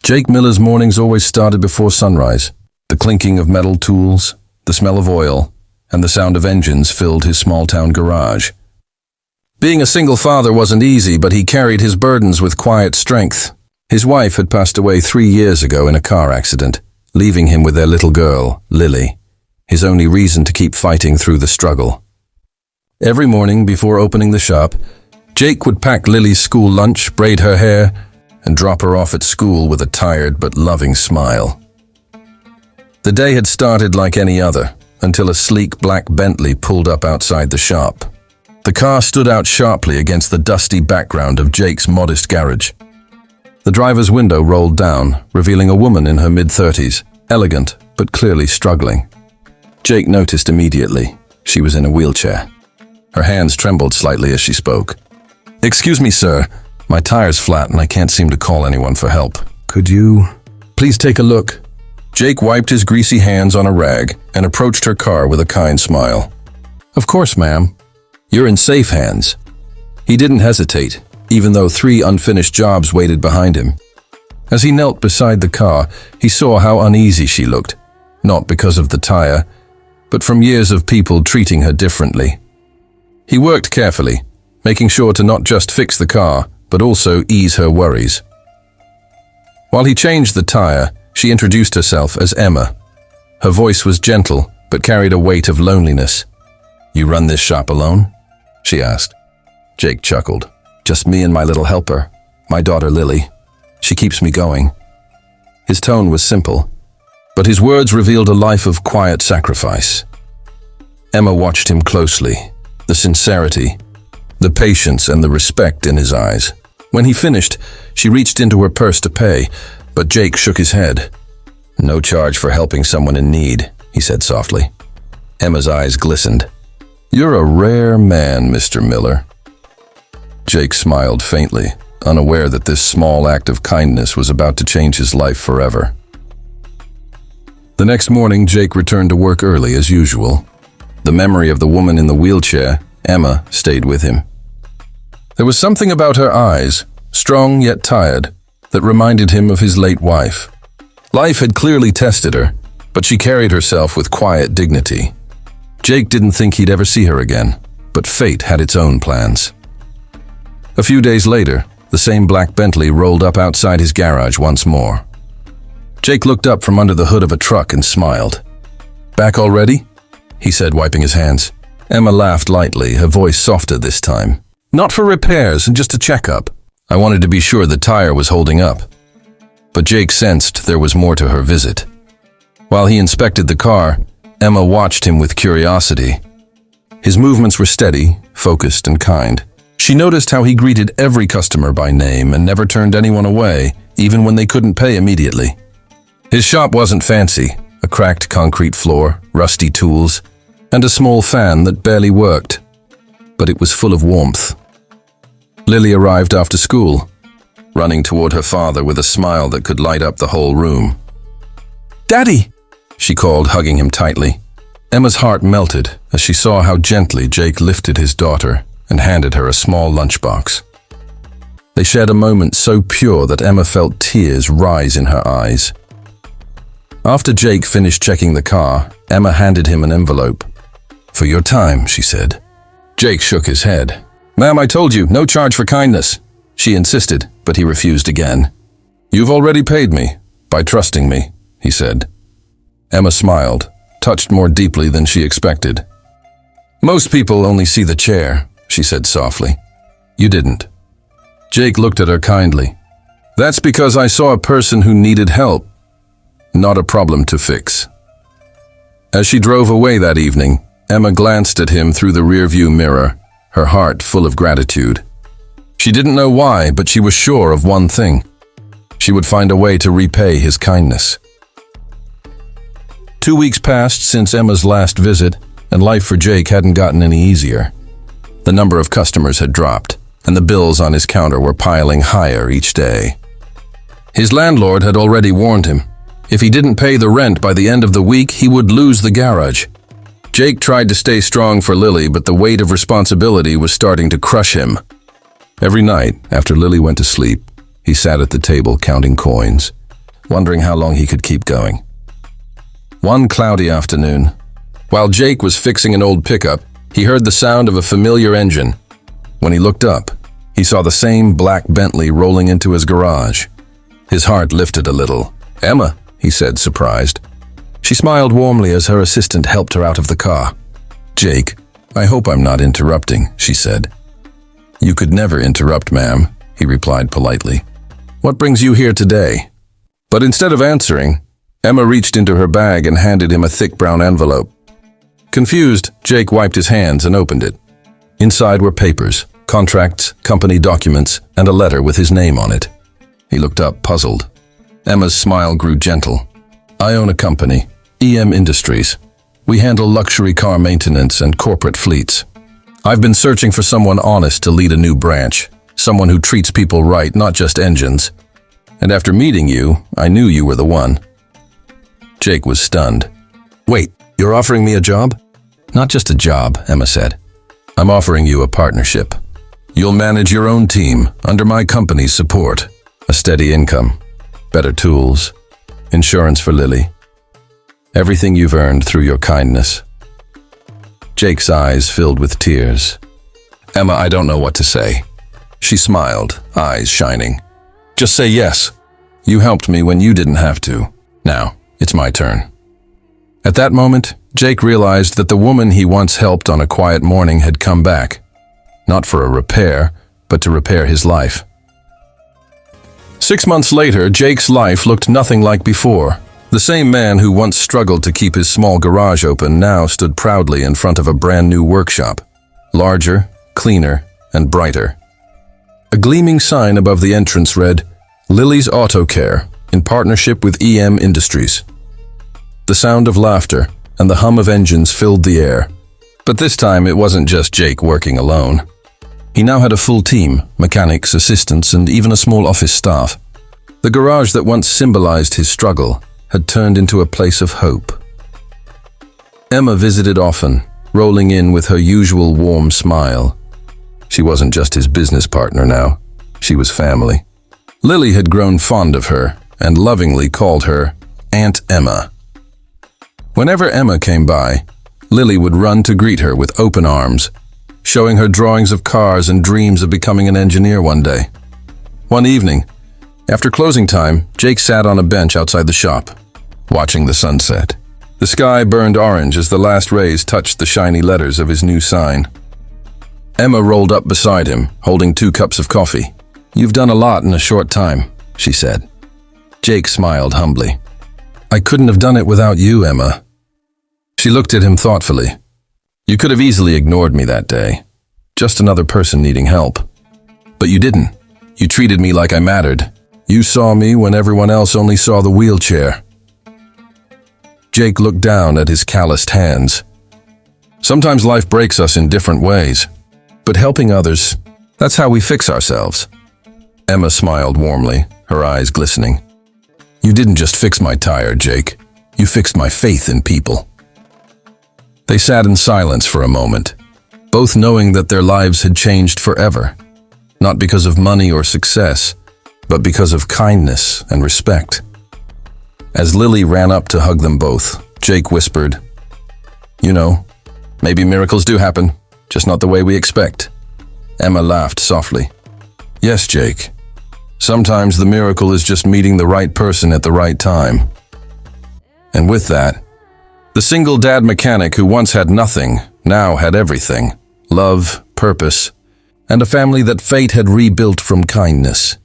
Jake Miller's mornings always started before sunrise. The clinking of metal tools, the smell of oil, and the sound of engines filled his small-town garage. Being a single father wasn't easy, but he carried his burdens with quiet strength. His wife had passed away 3 years ago in a car accident, leaving him with their little girl, Lily, his only reason to keep fighting through the struggle. Every morning before opening the shop, Jake would pack Lily's school lunch, braid her hair, and drop her off at school with a tired but loving smile. The day had started like any other, until a sleek black Bentley pulled up outside the shop. The car stood out sharply against the dusty background of Jake's modest garage. The driver's window rolled down, revealing a woman in her mid-30s, elegant but clearly struggling. Jake noticed immediately. She was in a wheelchair. Her hands trembled slightly as she spoke. "Excuse me, sir. My tire's flat and I can't seem to call anyone for help. Could you please take a look?" Jake wiped his greasy hands on a rag and approached her car with a kind smile. "Of course, ma'am. You're in safe hands." He didn't hesitate, even though 3 unfinished jobs waited behind him. As he knelt beside the car, he saw how uneasy she looked, not because of the tire, but from years of people treating her differently. He worked carefully, making sure to not just fix the car, but also ease her worries. While he changed the tire, she introduced herself as Emma. Her voice was gentle, but carried a weight of loneliness. "You run this shop alone?" she asked. Jake chuckled. "Just me and my little helper, my daughter Lily. She keeps me going." His tone was simple, but his words revealed a life of quiet sacrifice. Emma watched him closely, the sincerity, the patience and the respect in his eyes. When he finished, she reached into her purse to pay, but Jake shook his head. "No charge for helping someone in need," he said softly. Emma's eyes glistened. "You're a rare man, Mr. Miller." Jake smiled faintly, unaware that this small act of kindness was about to change his life forever. The next morning, Jake returned to work early as usual. The memory of the woman in the wheelchair, Emma, stayed with him. There was something about her eyes, strong yet tired, that reminded him of his late wife. Life had clearly tested her, but she carried herself with quiet dignity. Jake didn't think he'd ever see her again, but fate had its own plans. A few days later, the same black Bentley rolled up outside his garage once more. Jake looked up from under the hood of a truck and smiled. "Back already?" he said, wiping his hands. Emma laughed lightly, her voice softer this time. "Not for repairs, just a checkup. I wanted to be sure the tire was holding up." But Jake sensed there was more to her visit. While he inspected the car, Emma watched him with curiosity. His movements were steady, focused, and kind. She noticed how he greeted every customer by name and never turned anyone away, even when they couldn't pay immediately. His shop wasn't fancy, a cracked concrete floor, rusty tools, and a small fan that barely worked. But it was full of warmth. Lily arrived after school, running toward her father with a smile that could light up the whole room. "Daddy!" she called, hugging him tightly. Emma's heart melted as she saw how gently Jake lifted his daughter and handed her a small lunchbox. They shared a moment so pure that Emma felt tears rise in her eyes. After Jake finished checking the car, Emma handed him an envelope. "For your time," she said. Jake shook his head. "Ma'am, I told you, no charge for kindness." She insisted, but he refused again. "You've already paid me, by trusting me," he said. Emma smiled, touched more deeply than she expected. "Most people only see the chair," she said softly. "You didn't." Jake looked at her kindly. "That's because I saw a person who needed help, not a problem to fix." As she drove away that evening, Emma glanced at him through the rearview mirror, her heart full of gratitude. She didn't know why, but she was sure of one thing. She would find a way to repay his kindness. 2 weeks passed since Emma's last visit, and life for Jake hadn't gotten any easier. The number of customers had dropped, and the bills on his counter were piling higher each day. His landlord had already warned him. If he didn't pay the rent by the end of the week, he would lose the garage. Jake tried to stay strong for Lily, but the weight of responsibility was starting to crush him. Every night, after Lily went to sleep, he sat at the table counting coins. wondering how long he could keep going. One cloudy afternoon, while Jake was fixing an old pickup, he heard the sound of a familiar engine. When he looked up, he saw the same black Bentley rolling into his garage. His heart lifted a little. "Emma," he said, surprised. She smiled warmly as her assistant helped her out of the car. "Jake, I hope I'm not interrupting," she said. "You could never interrupt, ma'am," he replied politely. "What brings you here today?" But instead of answering, Emma reached into her bag and handed him a thick brown envelope. Confused, Jake wiped his hands and opened it. Inside were papers, contracts, company documents, and a letter with his name on it. He looked up, puzzled. Emma's smile grew gentle. "I own a company, EM Industries. We handle luxury car maintenance and corporate fleets. I've been searching for someone honest to lead a new branch, someone who treats people right, not just engines. And after meeting you, I knew you were the one." Jake was stunned. "Wait, you're offering me a job?" "Not just a job," Emma said. "I'm offering you a partnership. You'll manage your own team under my company's support. A steady income, better tools, insurance for Lily. Everything you've earned through your kindness." Jake's eyes filled with tears. "Emma, I don't know what to say." She smiled, eyes shining. "Just say yes. You helped me when you didn't have to. Now, it's my turn." At that moment, Jake realized that the woman he once helped on a quiet morning had come back. Not for a repair, but to repair his life. 6 months later, Jake's life looked nothing like before. The same man who once struggled to keep his small garage open now stood proudly in front of a brand new workshop. Larger, cleaner, and brighter. A gleaming sign above the entrance read, "Lily's Auto Care, in partnership with EM Industries." The sound of laughter and the hum of engines filled the air. But this time it wasn't just Jake working alone. He now had a full team, mechanics, assistants, and even a small office staff. The garage that once symbolized his struggle had turned into a place of hope. Emma visited often, rolling in with her usual warm smile. She wasn't just his business partner now, she was family. Lily had grown fond of her and lovingly called her Aunt Emma. Whenever Emma came by, Lily would run to greet her with open arms, showing her drawings of cars and dreams of becoming an engineer one day. One evening, after closing time, Jake sat on a bench outside the shop, watching the sunset. The sky burned orange as the last rays touched the shiny letters of his new sign. Emma rolled up beside him, holding 2 cups of coffee. "You've done a lot in a short time," she said. Jake smiled humbly. "I couldn't have done it without you, Emma." She looked at him thoughtfully. "You could have easily ignored me that day. Just another person needing help. But you didn't. You treated me like I mattered. You saw me when everyone else only saw the wheelchair." Jake looked down at his calloused hands. Sometimes life breaks us in different ways, but helping others, that's how we fix ourselves. Emma smiled warmly, her eyes glistening. "You didn't just fix my tire, Jake. You fixed my faith in people." They sat in silence for a moment, both knowing that their lives had changed forever, not because of money or success, but because of kindness and respect. As Lily ran up to hug them both, Jake whispered, "You know, maybe miracles do happen, just not the way we expect." Emma laughed softly. "Yes, Jake. Sometimes the miracle is just meeting the right person at the right time." And with that, the single dad mechanic who once had nothing now had everything: love, purpose, and a family that fate had rebuilt from kindness.